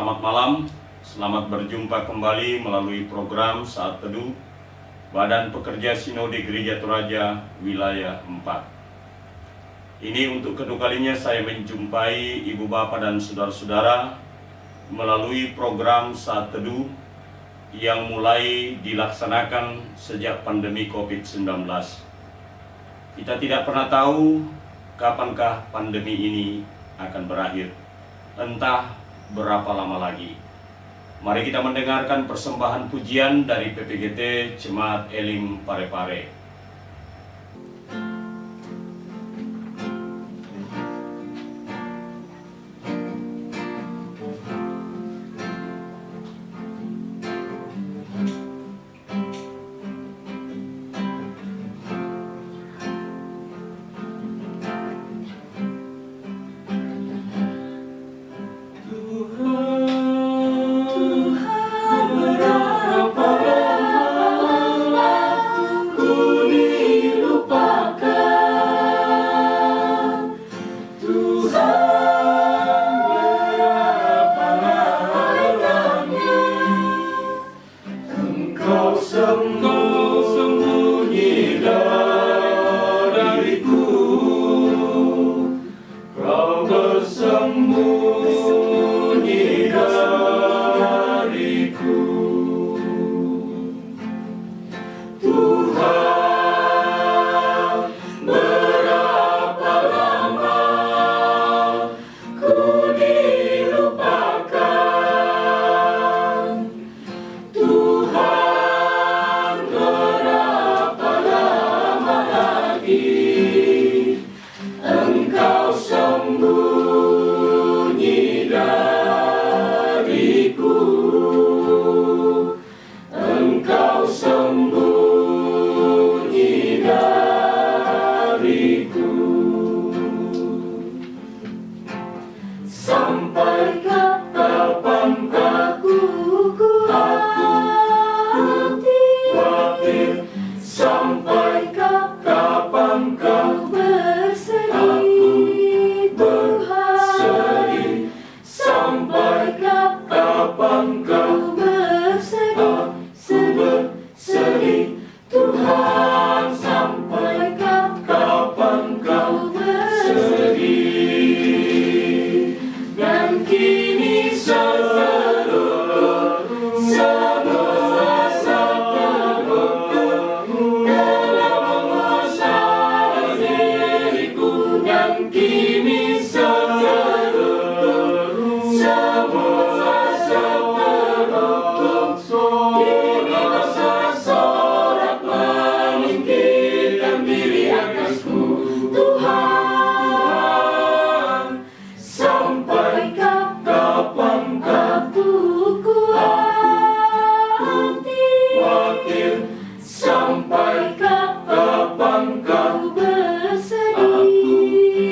Selamat malam, selamat berjumpa kembali melalui program Saat Teduh Badan Pekerja Sinode Gereja Toraja Wilayah 4. Ini untuk kedua kalinya saya menjumpai Ibu Bapak dan Saudara-saudara melalui program Saat Teduh yang mulai dilaksanakan sejak pandemi COVID-19. Kita tidak pernah tahu kapankah pandemi ini akan berakhir, entah berapa lama lagi. Mari kita mendengarkan persembahan pujian dari PPGT Jemaat Elim Parepare. Sampai kapan kau bersedih?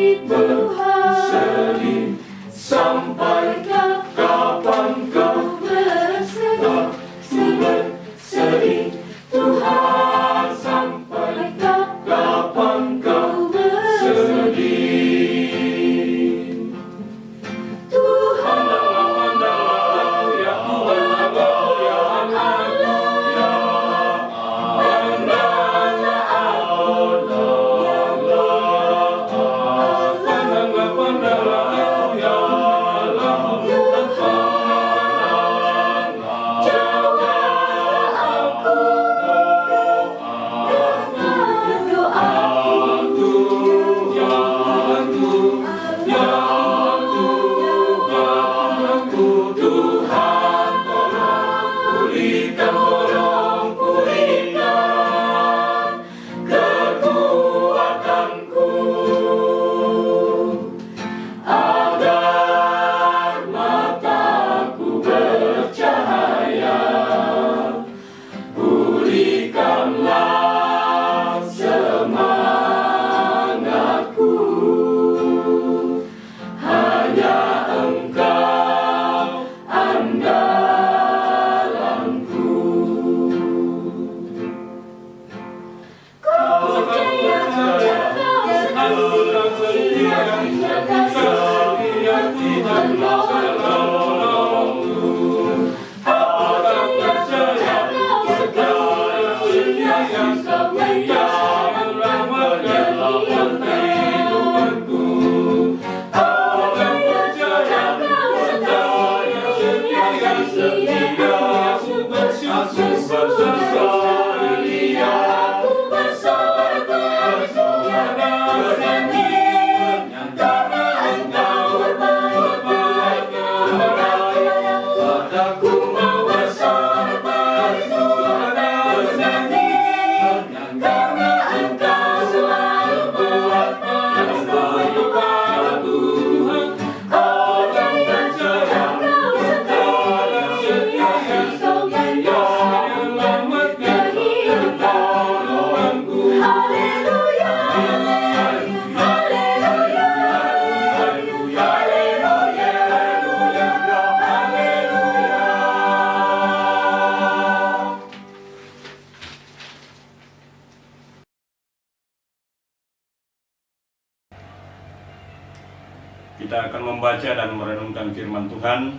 Kita akan membaca dan merenungkan firman Tuhan.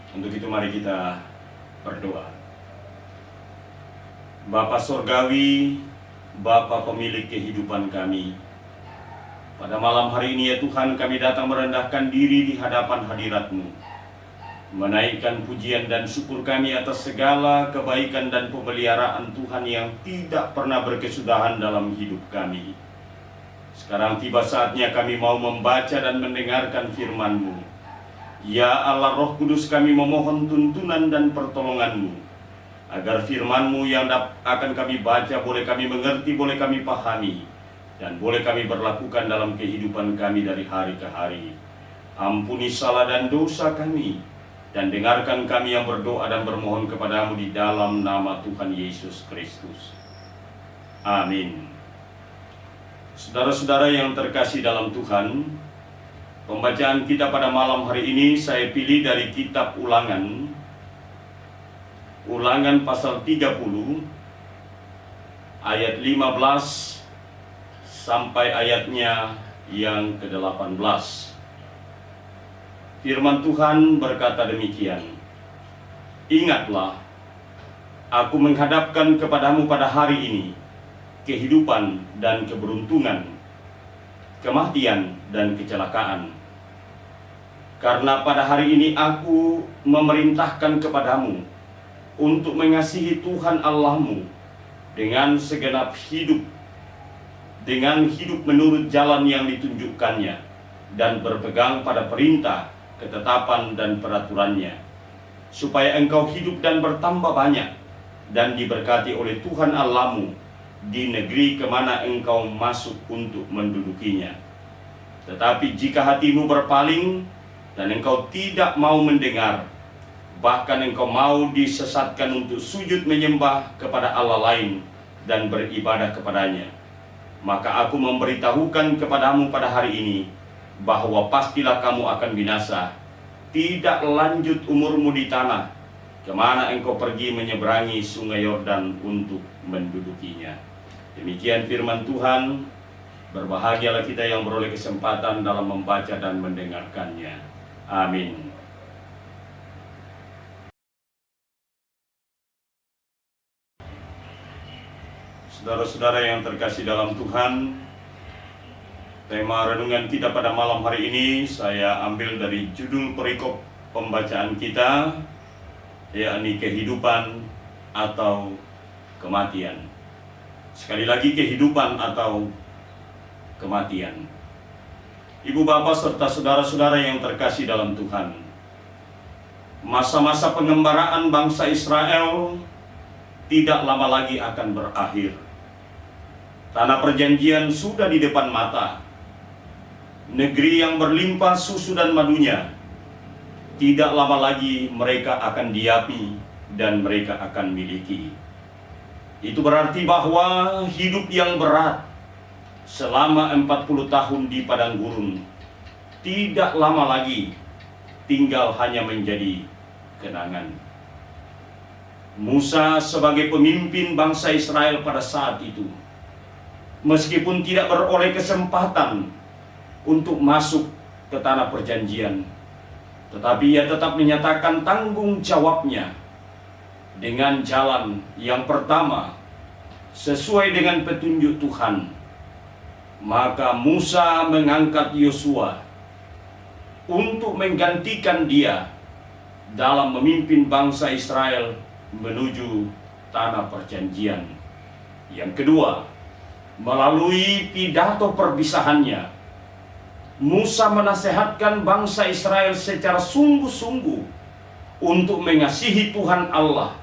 Untuk itu mari kita berdoa. Bapa Surgawi, Bapa pemilik kehidupan kami, pada malam hari ini ya Tuhan, kami datang merendahkan diri di hadapan hadirat-Mu, menaikkan pujian dan syukur kami atas segala kebaikan dan pemeliharaan Tuhan yang tidak pernah berkesudahan dalam hidup kami. Sekarang tiba saatnya kami mau membaca dan mendengarkan firman-Mu. Ya Allah Roh Kudus, kami memohon tuntunan dan pertolongan-Mu, agar firman-Mu yang akan kami baca boleh kami mengerti, boleh kami pahami, dan boleh kami berlakukan dalam kehidupan kami dari hari ke hari. Ampuni salah dan dosa kami, dan dengarkan kami yang berdoa dan bermohon kepadamu di dalam nama Tuhan Yesus Kristus. Amin. Saudara-saudara yang terkasih dalam Tuhan, pembacaan kita pada malam hari ini saya pilih dari kitab Ulangan pasal 30 ayat 15 sampai ayatnya yang ke-18. Firman Tuhan berkata demikian. Ingatlah, aku menghadapkan kepadamu pada hari ini kehidupan dan keberuntungan, kematian dan kecelakaan. Karena pada hari ini aku memerintahkan kepadamu untuk mengasihi Tuhan Allahmu dengan segenap hidup, dengan hidup menurut jalan yang ditunjukkannya, dan berpegang pada perintah, ketetapan dan peraturannya, supaya engkau hidup dan bertambah banyak, dan diberkati oleh Tuhan Allahmu di negeri kemana engkau masuk untuk mendudukinya. Tetapi jika hatimu berpaling dan engkau tidak mau mendengar, bahkan engkau mau disesatkan untuk sujud menyembah kepada Allah lain dan beribadah kepadanya, maka aku memberitahukan kepadamu pada hari ini bahwa pastilah kamu akan binasa. Tidak lanjut umurmu di tanah kemana engkau pergi menyeberangi sungai Yordan untuk mendudukinya. Demikian firman Tuhan. Berbahagialah kita yang beroleh kesempatan dalam membaca dan mendengarkannya. Amin. Saudara-saudara yang terkasih dalam Tuhan, tema renungan kita pada malam hari ini saya ambil dari judul perikop pembacaan kita, yakni kehidupan atau kematian. Sekali lagi, kehidupan atau kematian. Ibu bapak serta saudara-saudara yang terkasih dalam Tuhan, masa-masa pengembaraan bangsa Israel tidak lama lagi akan berakhir. Tanah perjanjian sudah di depan mata. Negeri yang berlimpah susu dan madunya. Tidak lama lagi mereka akan diapi dan mereka akan miliki. Itu berarti bahwa hidup yang berat selama 40 tahun di padang gurun tidak lama lagi tinggal hanya menjadi kenangan. Musa sebagai pemimpin bangsa Israel pada saat itu, meskipun tidak beroleh kesempatan untuk masuk ke tanah perjanjian, tetapi ia tetap menyatakan tanggung jawabnya dengan jalan yang pertama sesuai dengan petunjuk Tuhan. Maka Musa mengangkat Yosua untuk menggantikan dia dalam memimpin bangsa Israel menuju tanah perjanjian. Yang kedua, melalui pidato perpisahannya, Musa menasehatkan bangsa Israel secara sungguh-sungguh untuk mengasihi Tuhan Allah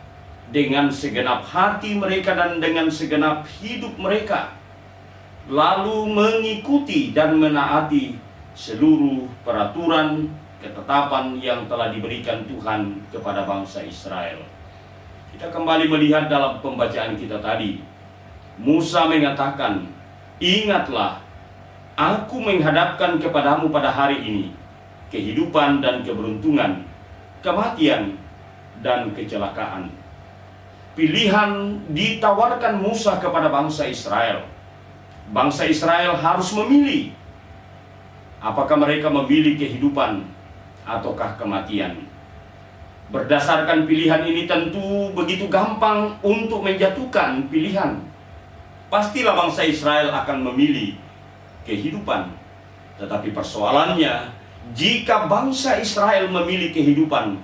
dengan segenap hati mereka dan dengan segenap hidup mereka, lalu mengikuti dan menaati seluruh peraturan, ketetapan yang telah diberikan Tuhan kepada bangsa Israel. Kita kembali melihat dalam pembacaan kita tadi, Musa mengatakan, ingatlah, aku menghadapkan kepadamu pada hari ini kehidupan dan keberuntungan, kematian dan kecelakaan. Pilihan ditawarkan Musa kepada bangsa Israel. Bangsa Israel harus memilih Apakah mereka memilih kehidupan ataukah kematian? Berdasarkan pilihan ini tentu begitu gampang untuk menjatuhkan pilihan. Pastilah bangsa Israel akan memilih kehidupan. Tetapi persoalannya, jika bangsa Israel memilih kehidupan,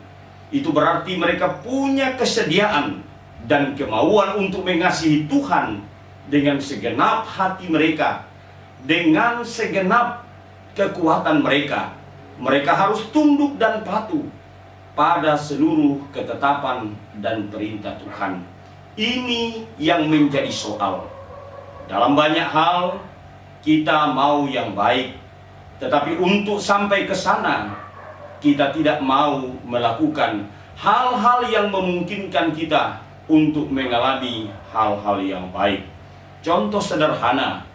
itu berarti mereka punya kesediaan dan kemauan untuk mengasihi Tuhan dengan segenap hati mereka, dengan segenap kekuatan mereka. Mereka harus tunduk dan patuh pada seluruh ketetapan dan perintah Tuhan. Ini yang menjadi soal. Dalam banyak hal kita mau yang baik, tetapi untuk sampai ke sana kita tidak mau melakukan hal-hal yang memungkinkan kita untuk mengalami hal-hal yang baik. Contoh sederhana,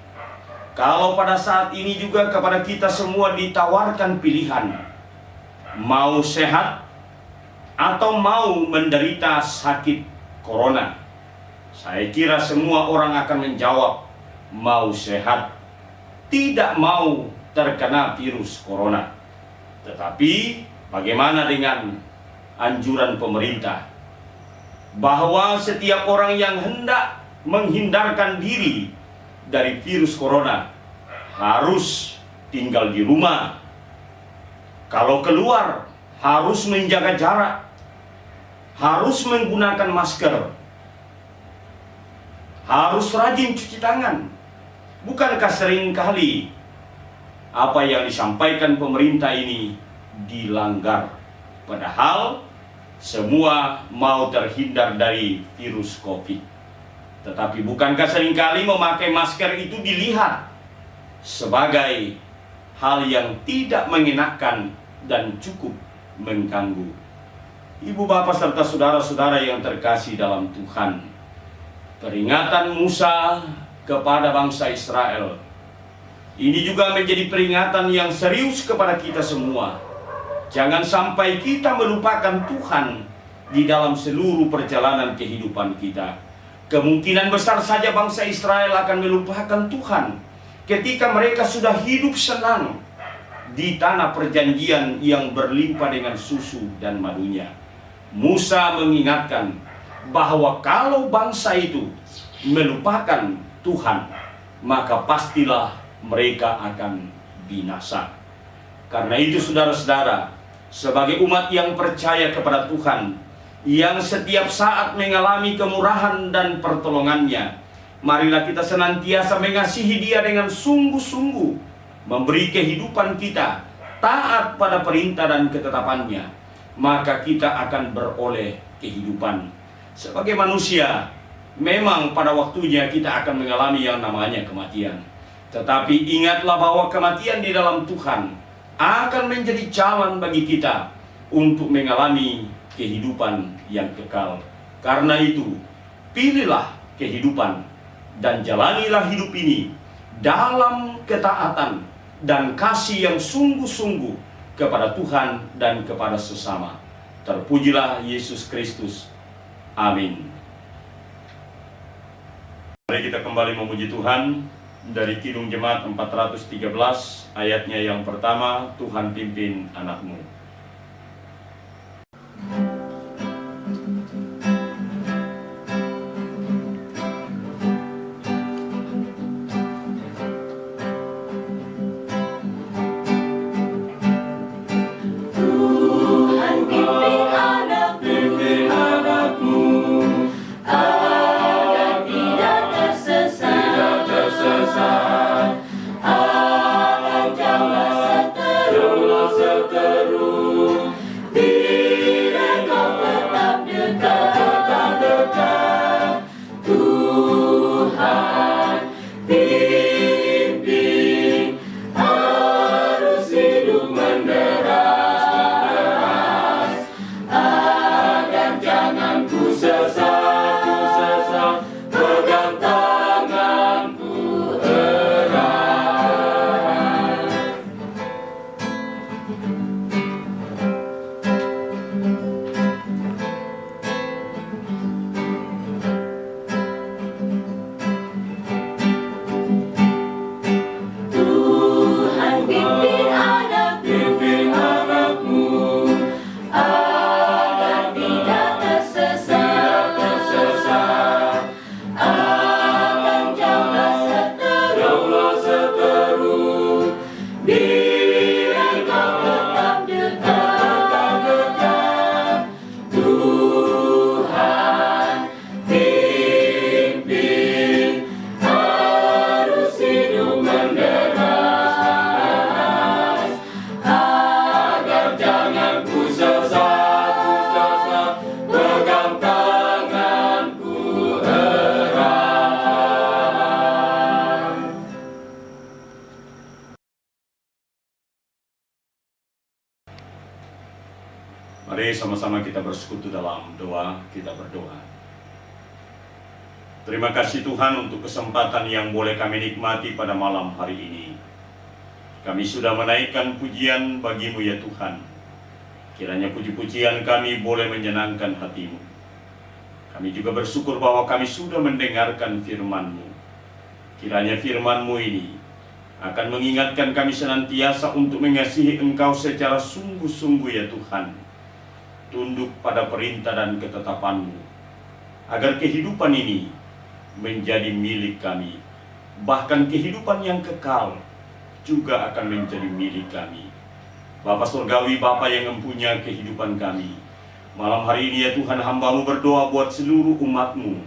kalau pada saat ini juga kepada kita semua ditawarkan pilihan, mau sehat atau mau menderita sakit corona, saya kira semua orang akan menjawab mau sehat, tidak mau terkena virus corona. Tetapi bagaimana dengan anjuran pemerintah bahwa setiap orang yang hendak menghindarkan diri dari virus corona harus tinggal di rumah. Kalau keluar harus menjaga jarak, harus menggunakan masker, harus rajin cuci tangan. Bukankah seringkali apa yang disampaikan pemerintah ini dilanggar? Padahal semua mau terhindar dari virus COVID. Tetapi bukankah seringkali memakai masker itu dilihat sebagai hal yang tidak mengenakan dan cukup mengganggu? Ibu bapak serta saudara-saudara yang terkasih dalam Tuhan, peringatan Musa kepada bangsa Israel ini juga menjadi peringatan yang serius kepada kita semua. Jangan sampai kita melupakan Tuhan di dalam seluruh perjalanan kehidupan kita. Kemungkinan besar saja bangsa Israel akan melupakan Tuhan ketika mereka sudah hidup senang di tanah perjanjian yang berlimpah dengan susu dan madunya. Musa mengingatkan bahwa kalau bangsa itu melupakan Tuhan, maka pastilah mereka akan binasa. Karena itu saudara-saudara, sebagai umat yang percaya kepada Tuhan, yang setiap saat mengalami kemurahan dan pertolongannya, marilah kita senantiasa mengasihi Dia dengan sungguh-sungguh, memberi kehidupan kita taat pada perintah dan ketetapannya, maka kita akan beroleh kehidupan. Sebagai manusia, memang pada waktunya kita akan mengalami yang namanya kematian. Tetapi ingatlah bahwa kematian di dalam Tuhan akan menjadi jalan bagi kita untuk mengalami kehidupan yang kekal. Karena itu, pilihlah kehidupan dan jalanilah hidup ini dalam ketaatan dan kasih yang sungguh-sungguh kepada Tuhan dan kepada sesama. Terpujilah Yesus Kristus. Amin. Mari kita kembali memuji Tuhan dari Kidung Jemaat 413, ayatnya yang pertama, Tuhan pimpin anakmu. Janganlah seteru Mari sama-sama kita bersekutu dalam doa, kita berdoa. Terima kasih Tuhan untuk kesempatan yang boleh kami nikmati pada malam hari ini. Kami sudah menaikkan pujian bagi-Mu ya Tuhan. Kiranya puji-pujian kami boleh menyenangkan hati-Mu. Kami juga bersyukur bahwa kami sudah mendengarkan firman-Mu. Kiranya firman-Mu ini akan mengingatkan kami senantiasa untuk mengasihi Engkau secara sungguh-sungguh ya Tuhan. Tunduk pada perintah dan ketetapan-Mu, agar kehidupan ini menjadi milik kami. Bahkan kehidupan yang kekal juga akan menjadi milik kami. Bapa Surgawi, Bapa yang mempunyai kehidupan kami, malam hari ini ya Tuhan, hamba-Mu berdoa buat seluruh umat-Mu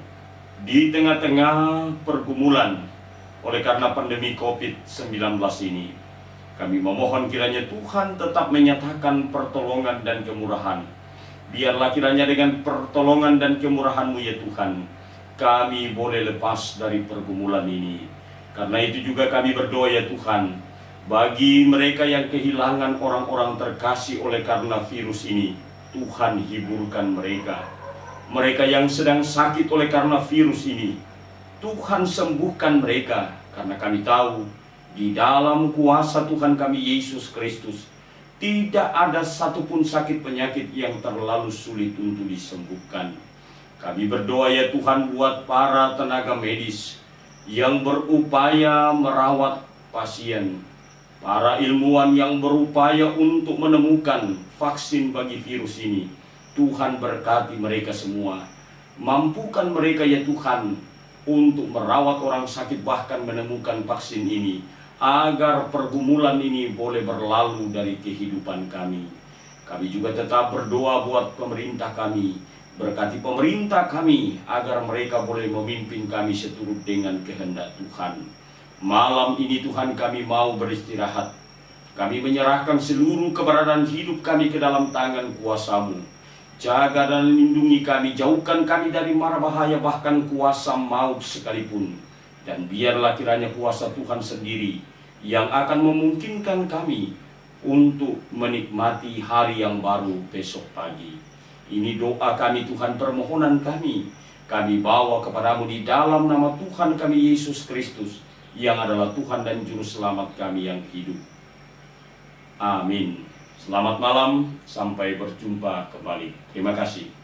di tengah-tengah pergumulan oleh karena pandemi COVID-19 ini. Kami memohon kiranya Tuhan tetap menyatakan pertolongan dan kemurahan. Biarlah kiranya dengan pertolongan dan kemurahan-Mu ya Tuhan, kami boleh lepas dari pergumulan ini. Karena itu juga kami berdoa ya Tuhan, bagi mereka yang kehilangan orang-orang terkasih oleh karena virus ini, Tuhan hiburkan mereka. Mereka yang sedang sakit oleh karena virus ini, Tuhan sembuhkan mereka. Karena kami tahu di dalam kuasa Tuhan kami Yesus Kristus, tidak ada satupun sakit penyakit yang terlalu sulit untuk disembuhkan. Kami berdoa ya Tuhan buat para tenaga medis yang berupaya merawat pasien, para ilmuwan yang berupaya untuk menemukan vaksin bagi virus ini. Tuhan berkati mereka semua. Mampukan mereka ya Tuhan untuk merawat orang sakit, bahkan menemukan vaksin ini, agar pergumulan ini boleh berlalu dari kehidupan kami. Kami juga tetap berdoa buat pemerintah kami. Berkati pemerintah kami, agar mereka boleh memimpin kami seturut dengan kehendak Tuhan. Malam ini Tuhan, kami mau beristirahat. Kami menyerahkan seluruh keberadaan hidup kami ke dalam tangan kuasa-Mu. Jaga dan lindungi kami, jauhkan kami dari mara bahaya, bahkan kuasa maut sekalipun. Dan biarlah kiranya kuasa Tuhan sendiri yang akan memungkinkan kami untuk menikmati hari yang baru besok pagi. Ini doa kami Tuhan, permohonan kami. Kami bawa kepadamu di dalam nama Tuhan kami Yesus Kristus, yang adalah Tuhan dan Juru Selamat kami yang hidup. Amin. Selamat malam, sampai berjumpa kembali. Terima kasih.